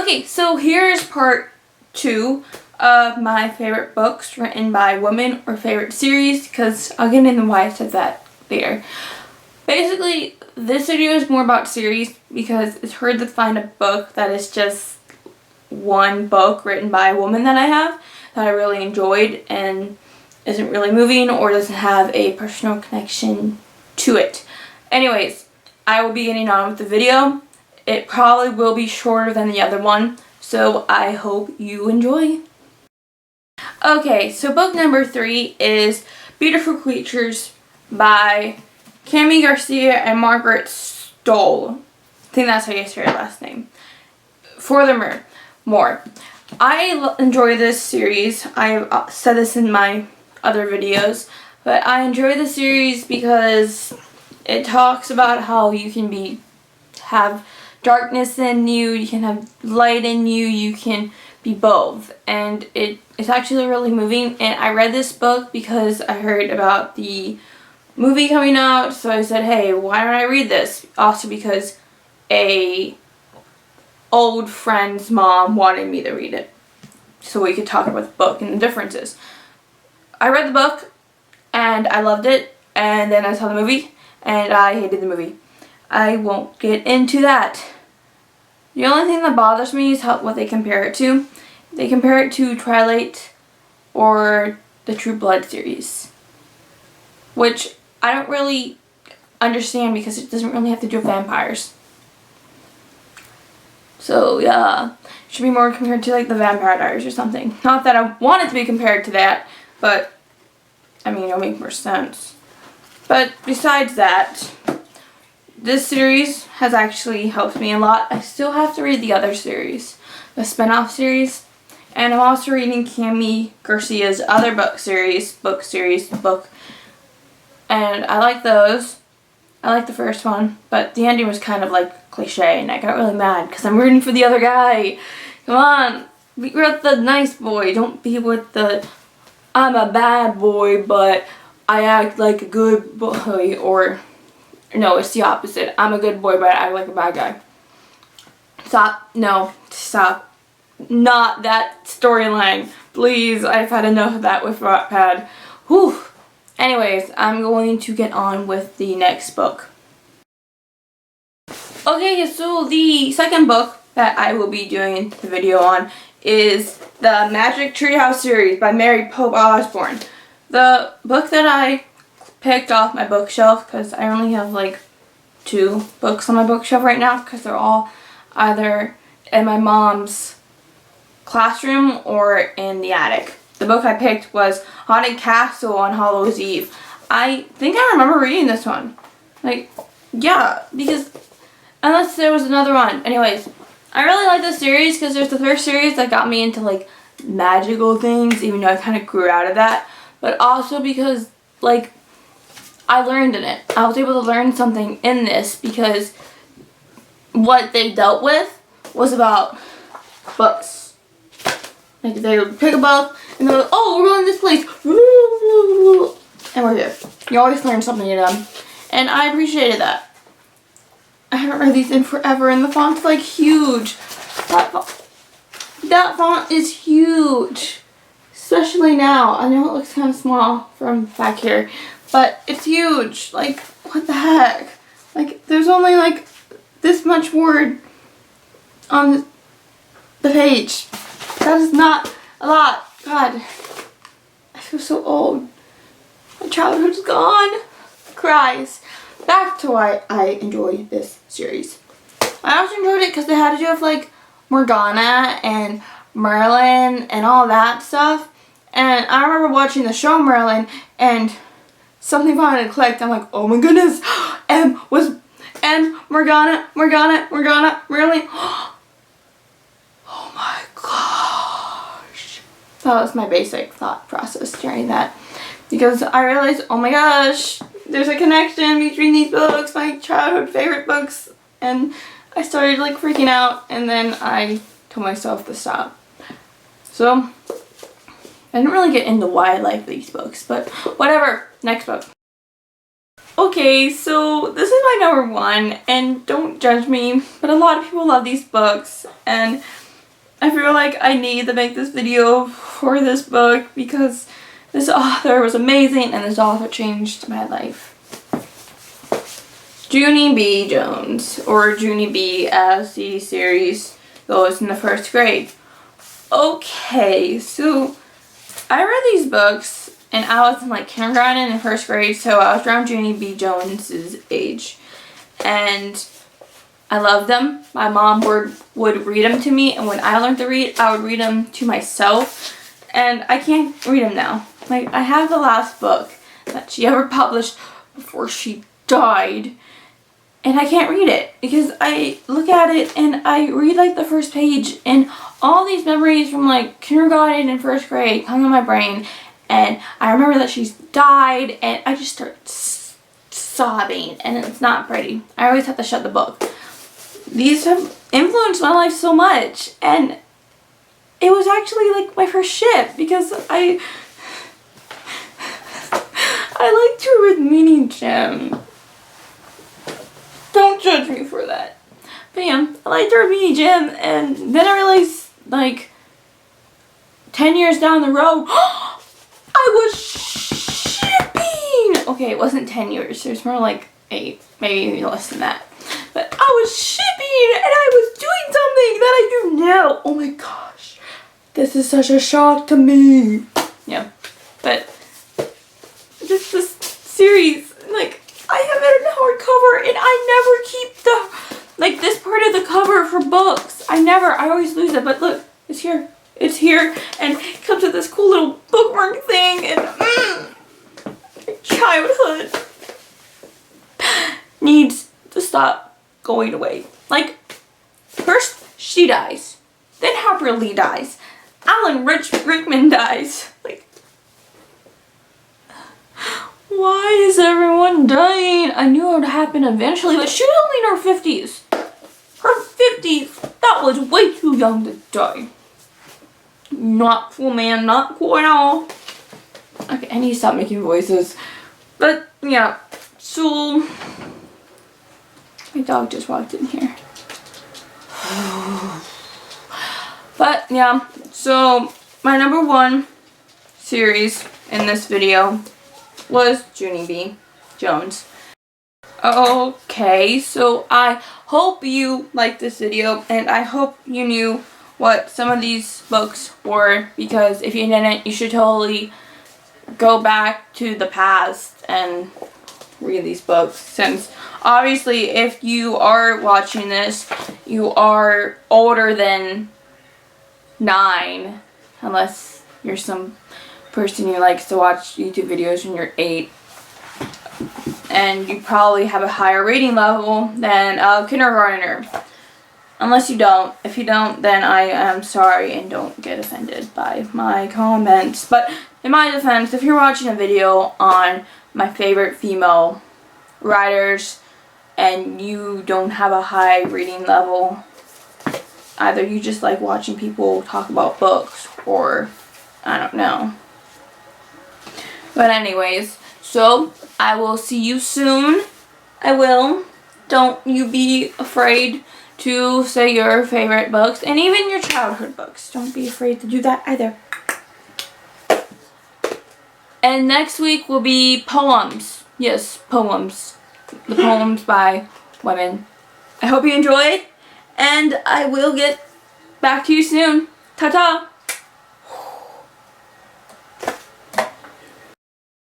Okay, so here's part 2 of my favorite books written by women or favorite series, because I'll get into why I said that later. Basically, this video is more about series because it's hard to find a book that is just one book written by a woman that I have that I really enjoyed and isn't really moving or doesn't have a personal connection to it. Anyways, I will be getting on with the video. It probably will be shorter than the other one, so I hope you enjoy. Okay, so book number 3 is Beautiful Creatures by Cami Garcia and Margaret Stoll. I think that's how you say her last name. Furthermore, I enjoy this series. I've said this in my other videos, but I enjoy the series because it talks about how you can have darkness in you, you can have light in you, you can be both, and it's actually really moving. And I read this book because I heard about the movie coming out, so I said, hey, why don't I read this? Also because a old friend's mom wanted me to read it so we could talk about the book and the differences. I read the book and I loved it, and then I saw the movie and I hated the movie. I won't get into that. The only thing that bothers me is what they compare it to. They compare it to Twilight or the True Blood series, which I don't really understand because it doesn't really have to do with vampires. So yeah, it should be more compared to like the Vampire Diaries or something. Not that I want it to be compared to that, but I mean, it'll make more sense. But besides that, this series has actually helped me a lot. I still have to read the other series, the spin-off series, and I'm also reading Cami Garcia's other book, and I like those. I like the first one, but the ending was kind of like cliche, and I got really mad because I'm rooting for the other guy. Come on, be with the nice boy, don't be with the I'm a bad boy, but I act like a good boy, or no, it's the opposite. I'm a good boy, but I act like a bad guy. Stop. No, stop. Not that storyline. Please, I've had enough of that with Wattpad. Whew. Anyways, I'm going to get on with the next book. Okay, so the second book that I will be doing the video on is the Magic Treehouse series by Mary Pope Osborne. The book that I picked off my bookshelf, because I only have like 2 books on my bookshelf right now because they're all either in my mom's classroom or in the attic. The book I picked was Haunted Castle on Hallows Eve. I think I remember reading this one. Like, yeah, because unless there was another one. Anyways, I really like this series because there's the first series that got me into like magical things, even though I kind of grew out of that. But also because like I learned in it. I was able to learn something in this because what they dealt with was about books. Like they would pick a book and they're like, oh, we're going to this place. And we're here. You always learn something in them. And I appreciated that. I haven't read these in forever, and the font's like huge. That font is huge. Especially now. I know it looks kind of small from back here, but it's huge. Like, what the heck? Like, there's only like this much word on the page. That is not a lot. God, I feel so old. My childhood's gone. Cries. Back to why I enjoy this series. I also enjoyed it because they had to do with like Morgana and Merlin and all that stuff. And I remember watching the show Merlin and something finally clicked. I'm like, oh my goodness. M Morgana, Merlin. Oh my gosh. That was my basic thought process during that. Because I realized, oh my gosh, there's a connection between these books, my childhood favorite books. And I started like freaking out, and then I told myself to stop. So I didn't really get into why I like these books, but whatever. Next book. Okay, so this is my number 1, and don't judge me, but a lot of people love these books, and I feel like I need to make this video for this book because this author was amazing and this author changed my life. Judy B Jones, or Judy B as the series goes in the first grade. Okay, so I read these books and I was in like kindergarten and first grade, so I was around Judy B Jones's age. And I loved them. My mom would read them to me, and when I learned to read, I would read them to myself. And I can't read them now. Like, I have the last book that she ever published before she died, and I can't read it because I look at it and I read like the first page, and all these memories from like kindergarten and first grade come in my brain, and I remember that she's died, and I just start sobbing, and it's not pretty. I always have to shut the book. These have influenced my life so much, and it was actually like my first ship because I liked her with Mini Jim. Don't judge me for that. But yeah, I liked her with Mini Jim, and then I realized like 10 years down the road, I was shipping! Okay, it wasn't 10 years. It was more like 8, maybe less than that. But I was shipping, and I was doing something that I do now. Oh my gosh. This is such a shock to me. Yeah. But this series, like, I have it in hardcover, and I never keep the, like, this part of the cover for books. I always lose it. But look, it's here. It's here, and it comes with this cool little bookmark thing, and childhood needs to stop going away. Like, first she dies, then Harper Lee dies, Alan Rickman dies. Like, why is everyone dying? I knew it would happen eventually, but she was only in her 50s. Her 50s, that was way too young to die. Not cool, man, not cool at all. Okay, I need to stop making voices. But, yeah, so my dog just walked in here. But, yeah, so my number 1 series in this video was Judy B Jones. Okay, so I hope you liked this video, and I hope you knew what some of these books were, because if you didn't, you should totally go back to the past and read these books, since obviously if you are watching this, you are older than 9, unless you're some person who likes to watch YouTube videos when you're 8, and you probably have a higher reading level than a kindergartner. Unless you don't. If you don't, then I am sorry, and don't get offended by my comments. But in my defense, if you're watching a video on my favorite female writers and you don't have a high reading level, either you just like watching people talk about books, or I don't know. But anyways, so I will see you soon. I will. Don't you be afraid to say your favorite books, and even your childhood books. Don't be afraid to do that either. And next week will be poems. Yes, poems. The poems by women. I hope you enjoyed, and I will get back to you soon. Ta-ta!